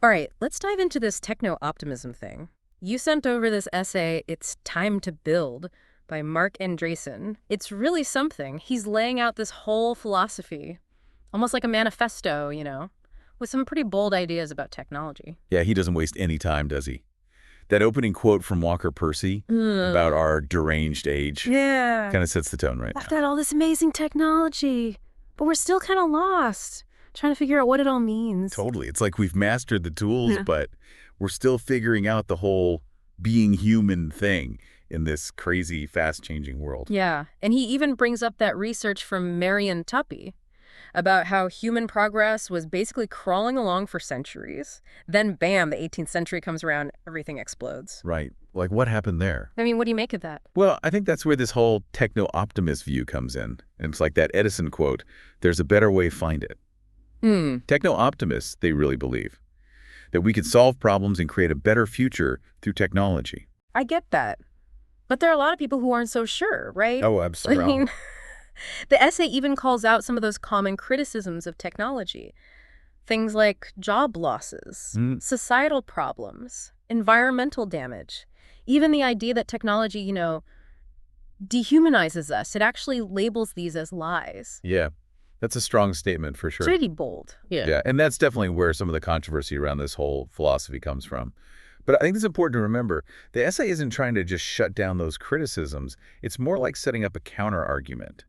All right, let's dive into this techno-optimism thing. You sent over this essay, It's Time to Build, by Marc Andreessen. It's really something. He's laying out this whole philosophy, almost like a manifesto, with some pretty bold ideas about technology. Yeah, he doesn't waste any time, does he? That opening quote from Walker Percy about our deranged age Yeah. kind of sets the tone right I've now. got all this amazing technology, but we're still kind of lost, trying to figure out what it all means. Totally. It's like we've mastered the tools, but we're still figuring out the whole being human thing in this crazy, fast-changing world. Yeah, and he even brings up that research from Marion Tuppy about how human progress was basically crawling along for centuries. Then, bam, the 18th century comes around, everything explodes. Right. Like, what happened there? I mean, what do you make of that? Well, I think that's where this whole techno-optimist view comes in. And it's like that Edison quote, there's a better way, find it. Techno-optimists, they really believe that we could solve problems and create a better future through technology. I get that. But there are a lot of people who aren't so sure, right? Oh, absolutely. I mean, the essay even calls out some of those common criticisms of technology. Things like job losses, societal problems, environmental damage, even the idea that technology, dehumanizes us. It actually labels these as lies. Yeah, that's a strong statement for sure. Pretty bold. Yeah, and that's definitely where some of the controversy around this whole philosophy comes from. But I think it's important to remember, the essay isn't trying to just shut down those criticisms. It's more like setting up a counter-argument.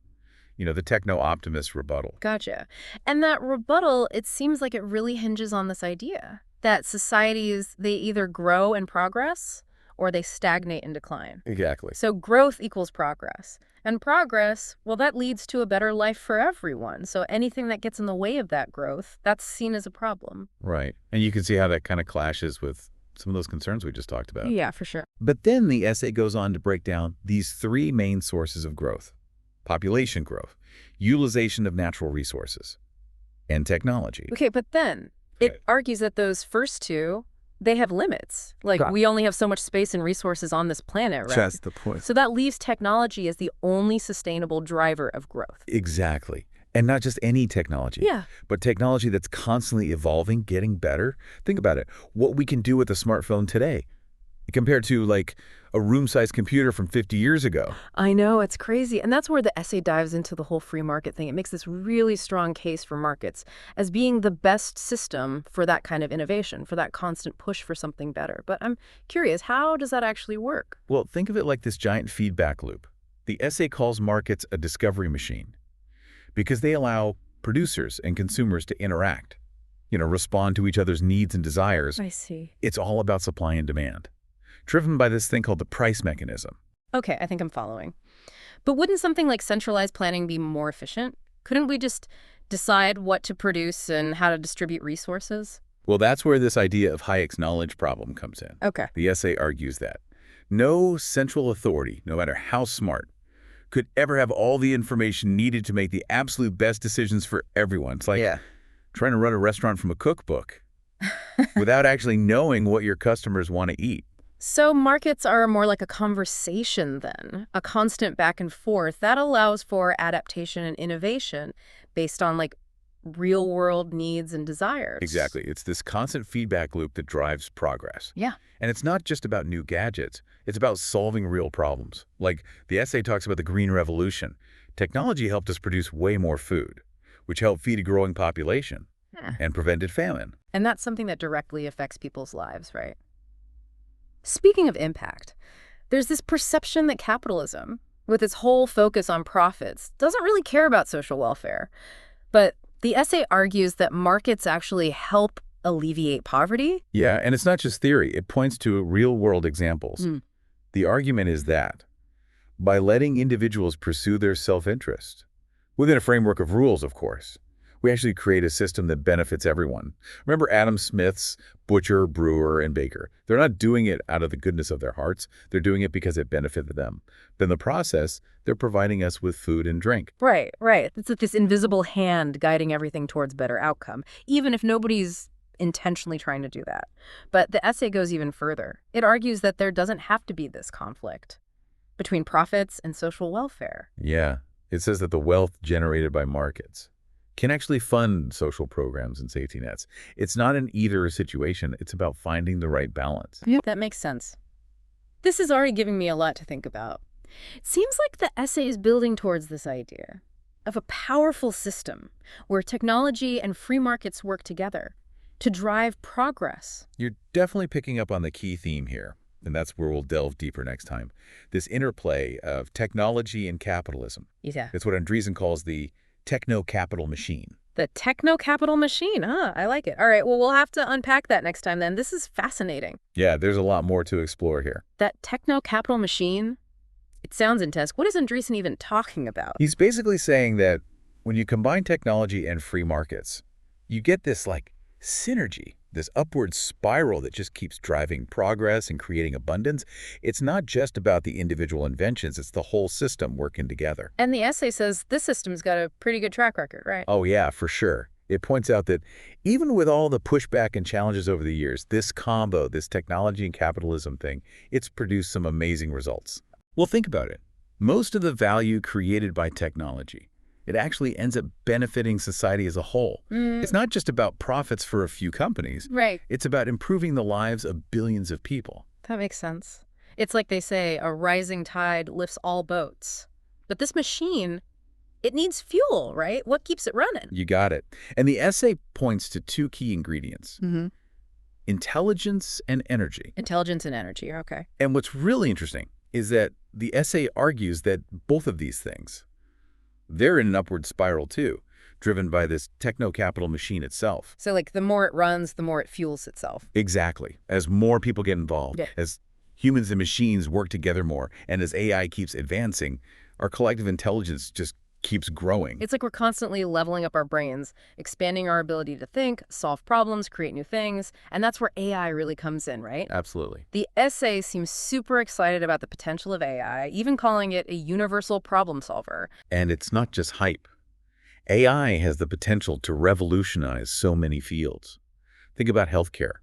The techno-optimist rebuttal. Gotcha. And that rebuttal, it seems like it really hinges on this idea that societies, they either grow and progress or they stagnate and decline. Exactly. So growth equals progress. And progress, well, that leads to a better life for everyone. So anything that gets in the way of that growth, that's seen as a problem. Right. And you can see how that kind of clashes with some of those concerns we just talked about. Yeah, for sure. But then the essay goes on to break down these three main sources of growth: population growth, utilization of natural resources, and technology. Okay, but then it argues that those first two, they have limits. Like, Got it. we only have so much space and resources on this planet, right? That's the point. So that leaves technology as the only sustainable driver of growth. Exactly. And not just any technology, Yeah. but technology that's constantly evolving, getting better. Think about it. What we can do with a smartphone today compared to like a room-sized computer from 50 years ago. I know, it's crazy. And that's where the essay dives into the whole free market thing. It makes this really strong case for markets as being the best system for that kind of innovation, for that constant push for something better. But I'm curious, how does that actually work? Well, think of it like this giant feedback loop. The essay calls markets a discovery machine because they allow producers and consumers to interact, respond to each other's needs and desires. I see. It's all about supply and demand, driven by this thing called the price mechanism. Okay, I think I'm following. But wouldn't something like centralized planning be more efficient? Couldn't we just decide what to produce and how to distribute resources? Well, that's where this idea of Hayek's knowledge problem comes in. Okay. The essay argues that no central authority, no matter how smart, could ever have all the information needed to make the absolute best decisions for everyone. It's like trying to run a restaurant from a cookbook without actually knowing what your customers want to eat. So markets are more like a conversation then, a constant back and forth that allows for adaptation and innovation based on like real world needs and desires. Exactly. It's this constant feedback loop that drives progress. Yeah. And it's not just about new gadgets. It's about solving real problems. Like the essay talks about the Green Revolution. Technology helped us produce way more food, which helped feed a growing population and prevented famine. And that's something that directly affects people's lives, right? Speaking of impact, there's this perception that capitalism, with its whole focus on profits, doesn't really care about social welfare. But the essay argues that markets actually help alleviate poverty. Yeah, and it's not just theory. It points to real-world examples. The argument is that by letting individuals pursue their self-interest, within a framework of rules, of course, we actually create a system that benefits everyone. Remember Adam Smith's butcher, brewer, and baker. They're not doing it out of the goodness of their hearts. They're doing it because it benefited them. But in the process, they're providing us with food and drink. Right, right. It's like this invisible hand guiding everything towards better outcome, even if nobody's intentionally trying to do that. But the essay goes even further. It argues that there doesn't have to be this conflict between profits and social welfare. Yeah, it says that the wealth generated by markets can actually fund social programs and safety nets. It's not an either situation. It's about finding the right balance. Yeah, that makes sense. This is already giving me a lot to think about. It seems like the essay is building towards this idea of a powerful system where technology and free markets work together to drive progress. You're definitely picking up on the key theme here, and that's where we'll delve deeper next time. This interplay of technology and capitalism. Yeah. It's what Andreessen calls the techno-capital machine. The techno-capital machine. I like it. All right, well, we'll have to unpack that next time then. This is fascinating. Yeah, there's a lot more to explore here. That techno-capital machine, it sounds intense. What is Andreessen even talking about? He's basically saying that when you combine technology and free markets, you get this synergy, this upward spiral that just keeps driving progress and creating abundance. It's not just about the individual inventions, it's the whole system working together. And the essay says this system's got a pretty good track record, right? Oh yeah, for sure. It points out that even with all the pushback and challenges over the years, this combo, this technology and capitalism thing, it's produced some amazing results. Well, think about it. Most of the value created by technology, it actually ends up benefiting society as a whole. It's not just about profits for a few companies. Right. It's about improving the lives of billions of people. That makes sense. It's like they say, a rising tide lifts all boats. But this machine, it needs fuel, right? What keeps it running? You got it. And the essay points to two key ingredients. Intelligence and energy. Intelligence and energy, okay. And what's really interesting is that the essay argues that both of these things, they're in an upward spiral too, driven by this techno-capital machine itself. So like the more it runs, the more it fuels itself. Exactly. As more people get involved, Yeah. as humans and machines work together more, and as AI keeps advancing, our collective intelligence just keeps growing. It's like we're constantly leveling up our brains, expanding our ability to think, solve problems, create new things, and that's where AI really comes in, right? Absolutely. The essay seems super excited about the potential of AI, even calling it a universal problem solver. And it's not just hype. AI has the potential to revolutionize so many fields. Think about healthcare,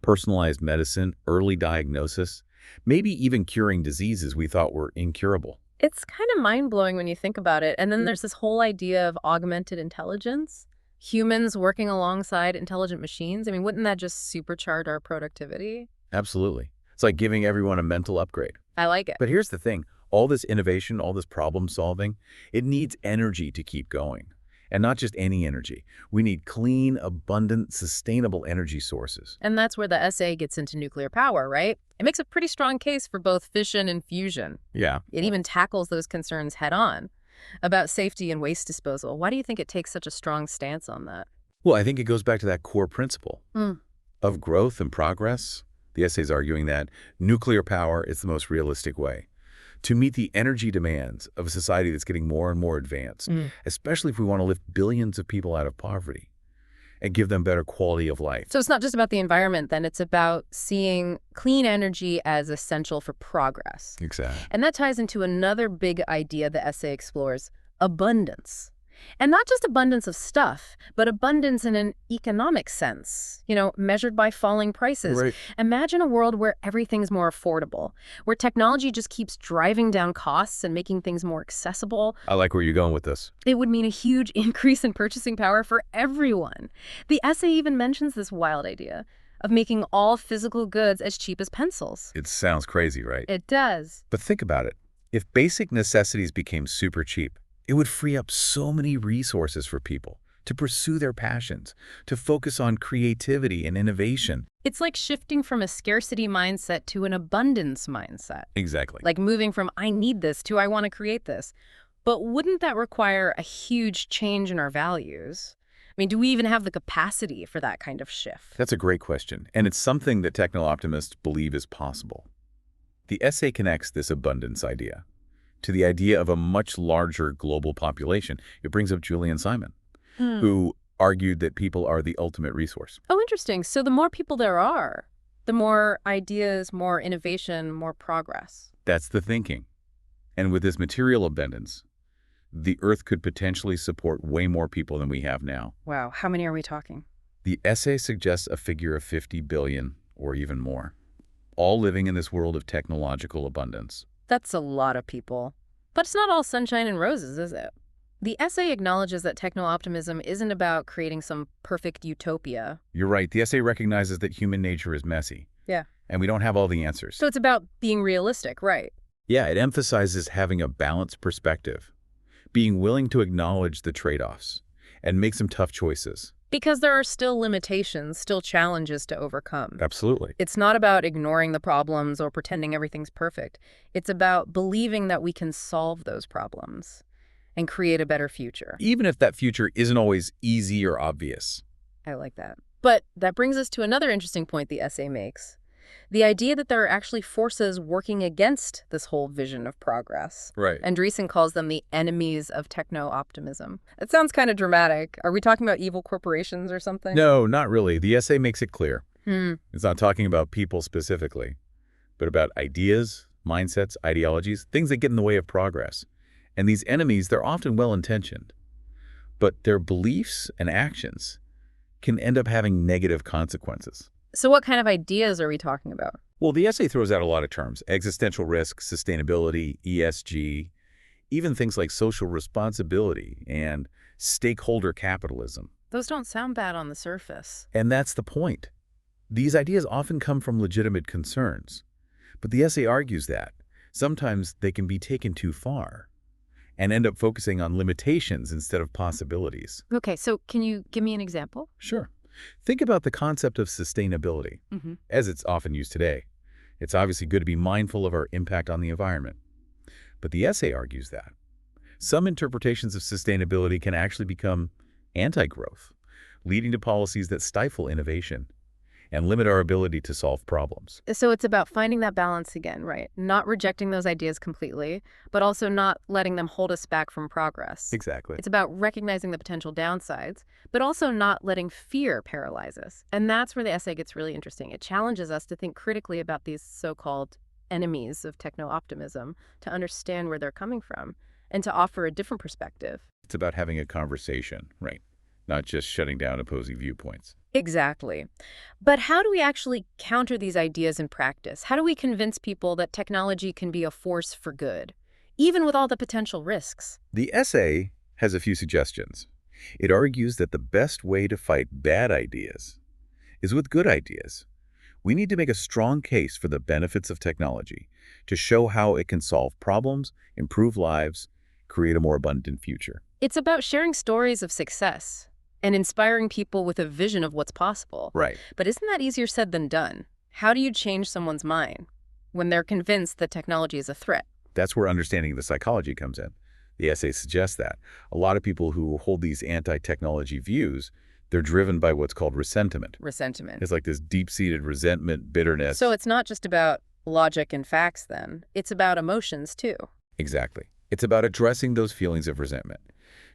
personalized medicine, early diagnosis, maybe even curing diseases we thought were incurable. It's kind of mind-blowing when you think about it. And then there's this whole idea of augmented intelligence, humans working alongside intelligent machines. I mean, wouldn't that just supercharge our productivity? Absolutely. It's like giving everyone a mental upgrade. I like it. But here's the thing. All this innovation, all this problem solving, it needs energy to keep going. And not just any energy. We need clean, abundant, sustainable energy sources. And that's where the essay gets into nuclear power, right? It makes a pretty strong case for both fission and fusion. Yeah. It even tackles those concerns head on about safety and waste disposal. Why do you think it takes such a strong stance on that? Well, I think it goes back to that core principle of growth and progress. The essay's arguing that nuclear power is the most realistic way to meet the energy demands of a society that's getting more and more advanced, especially if we want to lift billions of people out of poverty and give them better quality of life. So it's not just about the environment, then. It's about seeing clean energy as essential for progress. Exactly. And that ties into another big idea the essay explores, abundance. And not just abundance of stuff, but abundance in an economic sense, measured by falling prices. Right. Imagine a world where everything's more affordable, where technology just keeps driving down costs and making things more accessible. I like where you're going with this. It would mean a huge increase in purchasing power for everyone. The essay even mentions this wild idea of making all physical goods as cheap as pencils. It sounds crazy, right? It does. But think about it. If basic necessities became super cheap, it would free up so many resources for people to pursue their passions, to focus on creativity and innovation. It's like shifting from a scarcity mindset to an abundance mindset. Exactly. Like moving from I need this to I want to create this. But wouldn't that require a huge change in our values? I mean, do we even have the capacity for that kind of shift? That's a great question, and it's something that techno-optimists believe is possible. The essay connects this abundance idea to the idea of a much larger global population. It brings up Julian Simon, who argued that people are the ultimate resource. Oh, interesting. So the more people there are, the more ideas, more innovation, more progress. That's the thinking. And with this material abundance, the Earth could potentially support way more people than we have now. Wow. How many are we talking? The essay suggests a figure of 50 billion or even more, all living in this world of technological abundance. That's a lot of people. But it's not all sunshine and roses, is it? The essay acknowledges that techno-optimism isn't about creating some perfect utopia. You're right. The essay recognizes that human nature is messy, Yeah. and we don't have all the answers. So it's about being realistic, right? Yeah, it emphasizes having a balanced perspective, being willing to acknowledge the trade-offs, and make some tough choices. Because there are still limitations, still challenges to overcome. Absolutely. It's not about ignoring the problems or pretending everything's perfect. It's about believing that we can solve those problems and create a better future. Even if that future isn't always easy or obvious. I like that. But that brings us to another interesting point the essay makes. The idea that there are actually forces working against this whole vision of progress. Right. Andreessen calls them the enemies of techno-optimism. It sounds kind of dramatic. Are we talking about evil corporations or something? No, not really. The essay makes it clear. Hmm. It's not talking about people specifically, but about ideas, mindsets, ideologies, things that get in the way of progress. And these enemies, they're often well-intentioned, but their beliefs and actions can end up having negative consequences. So what kind of ideas are we talking about? Well, the essay throws out a lot of terms: existential risk, sustainability, ESG, even things like social responsibility and stakeholder capitalism. Those don't sound bad on the surface. And that's the point. These ideas often come from legitimate concerns, but the essay argues that sometimes they can be taken too far and end up focusing on limitations instead of possibilities. Okay, so can you give me an example? Sure. Think about the concept of sustainability, as it's often used today. It's obviously good to be mindful of our impact on the environment. But the essay argues that some interpretations of sustainability can actually become anti-growth, leading to policies that stifle innovation and limit our ability to solve problems. So it's about finding that balance again, right? Not rejecting those ideas completely, but also not letting them hold us back from progress. Exactly. It's about recognizing the potential downsides, but also not letting fear paralyze us. And that's where the essay gets really interesting. It challenges us to think critically about these so-called enemies of techno-optimism, to understand where they're coming from, and to offer a different perspective. It's about having a conversation, right? Not just shutting down opposing viewpoints. Exactly. But how do we actually counter these ideas in practice? How do we convince people that technology can be a force for good, even with all the potential risks? The essay has a few suggestions. It argues that the best way to fight bad ideas is with good ideas. We need to make a strong case for the benefits of technology to show how it can solve problems, improve lives, create a more abundant future. It's about sharing stories of success and inspiring people with a vision of what's possible. Right. But isn't that easier said than done? How do you change someone's mind when they're convinced that technology is a threat? That's where understanding the psychology comes in. The essay suggests that a lot of people who hold these anti-technology views, they're driven by what's called resentment. Resentment. It's like this deep-seated resentment, bitterness. So it's not just about logic and facts then. It's about emotions too. Exactly. It's about addressing those feelings of resentment,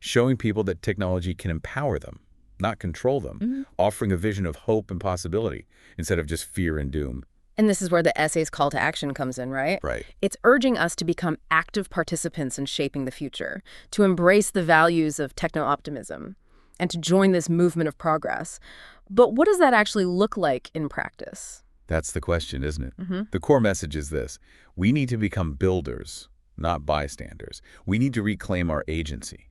showing people that technology can empower them, not control them, offering a vision of hope and possibility instead of just fear and doom. And this is where the essay's call to action comes in, right? Right. It's urging us to become active participants in shaping the future, to embrace the values of techno-optimism, and to join this movement of progress. But what does that actually look like in practice? That's the question, isn't it? The core message is this: we need to become builders, not bystanders. We need to reclaim our agency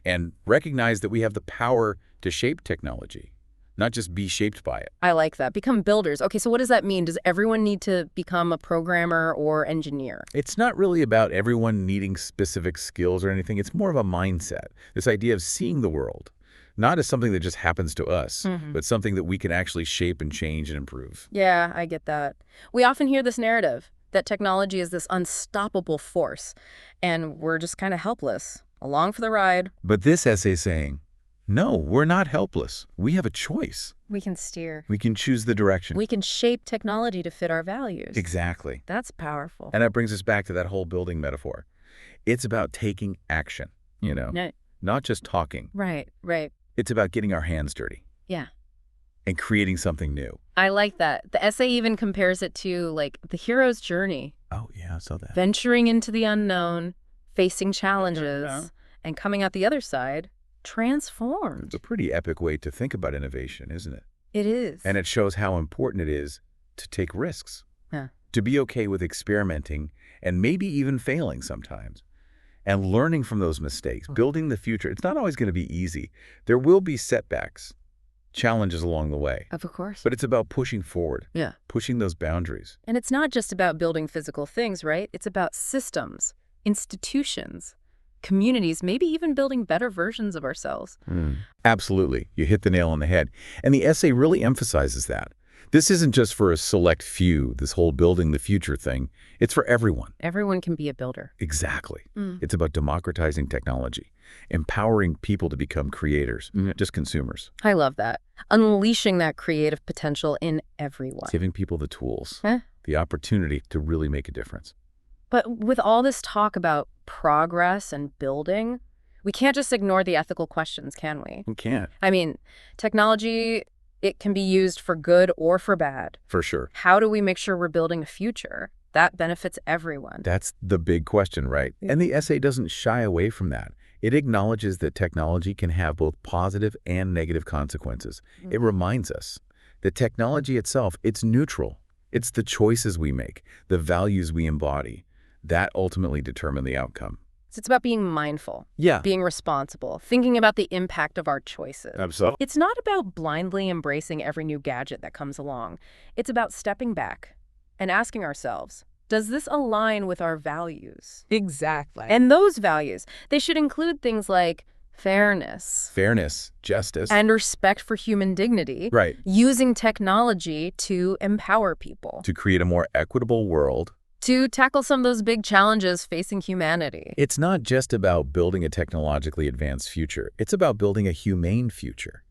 and recognize that we have the power to shape technology, not just be shaped by it. I like that. Become builders. Okay, so what does that mean? Does everyone need to become a programmer or engineer? It's not really about everyone needing specific skills or anything. It's more of a mindset, this idea of seeing the world, not as something that just happens to us, but something that we can actually shape and change and improve. Yeah, I get that. We often hear this narrative that technology is this unstoppable force, and we're just kind of helpless, along for the ride. But this essay is saying, no, we're not helpless. We have a choice. We can steer. We can choose the direction. We can shape technology to fit our values. Exactly. That's powerful. And that brings us back to that whole building metaphor. It's about taking action, not just talking. Right. It's about getting our hands dirty. Yeah. And creating something new. I like that. The essay even compares it to, like, the hero's journey. Oh, yeah, I saw that. Venturing into the unknown, facing challenges, and coming out the other side transformed. It's a pretty epic way to think about innovation, isn't it? It is. And it shows how important it is to take risks, Yeah. to be okay with experimenting and maybe even failing sometimes, and learning from those mistakes, building the future. It's not always going to be easy. There will be setbacks, challenges along the way. Of course. But it's about pushing forward, Yeah. pushing those boundaries. And it's not just about building physical things, right? It's about systems, institutions, communities, maybe even building better versions of ourselves. Absolutely. You hit the nail on the head. And the essay really emphasizes that. This isn't just for a select few, this whole building the future thing. It's for everyone. Everyone can be a builder. Exactly. It's about democratizing technology, empowering people to become creators, not just consumers. I love that. Unleashing that creative potential in everyone. Giving people the tools, the opportunity to really make a difference. But with all this talk about progress and building, we can't just ignore the ethical questions, can we? We can't. I mean, technology, it can be used for good or for bad. For sure. How do we make sure we're building a future that benefits everyone? That's the big question, right? And the essay doesn't shy away from that. It acknowledges that technology can have both positive and negative consequences. It reminds us that technology itself, it's neutral. It's the choices we make, the values we embody, that ultimately determine the outcome. So it's about being mindful, Yeah. being responsible, thinking about the impact of our choices. Absolutely. It's not about blindly embracing every new gadget that comes along. It's about stepping back and asking ourselves, does this align with our values? Exactly. And those values, they should include things like fairness, Justice. and respect for human dignity, Right. using technology to empower people, To create a more equitable world. to tackle some of those big challenges facing humanity. It's not just about building a technologically advanced future. It's about building a humane future.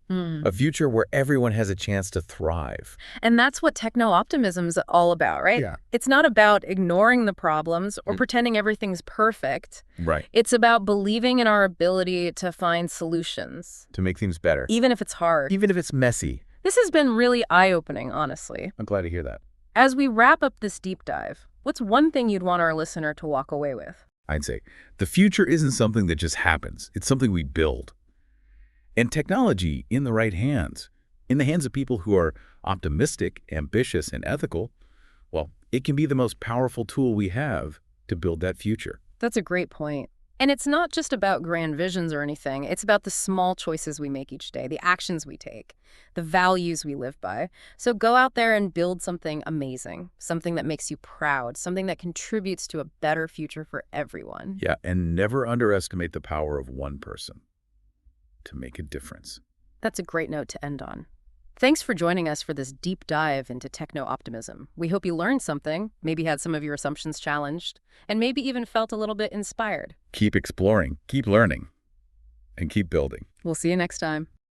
A future where everyone has a chance to thrive. And that's what techno-optimism is all about, right? Yeah. It's not about ignoring the problems or pretending everything's perfect. Right. It's about believing in our ability to find solutions, To make things better. even if it's hard. Even if it's messy. This has been really eye-opening, honestly. I'm glad to hear that. As we wrap up this deep dive, what's one thing you'd want our listener to walk away with? I'd say the future isn't something that just happens. It's something we build. And technology, in the right hands, in the hands of people who are optimistic, ambitious, and ethical, well, it can be the most powerful tool we have to build that future. That's a great point. And it's not just about grand visions or anything. It's about the small choices we make each day, the actions we take, the values we live by. So go out there and build something amazing, something that makes you proud, something that contributes to a better future for everyone. Yeah, and never underestimate the power of one person to make a difference. That's a great note to end on. Thanks for joining us for this deep dive into techno-optimism. We hope you learned something, maybe had some of your assumptions challenged, and maybe even felt a little bit inspired. Keep exploring, keep learning, and keep building. We'll see you next time.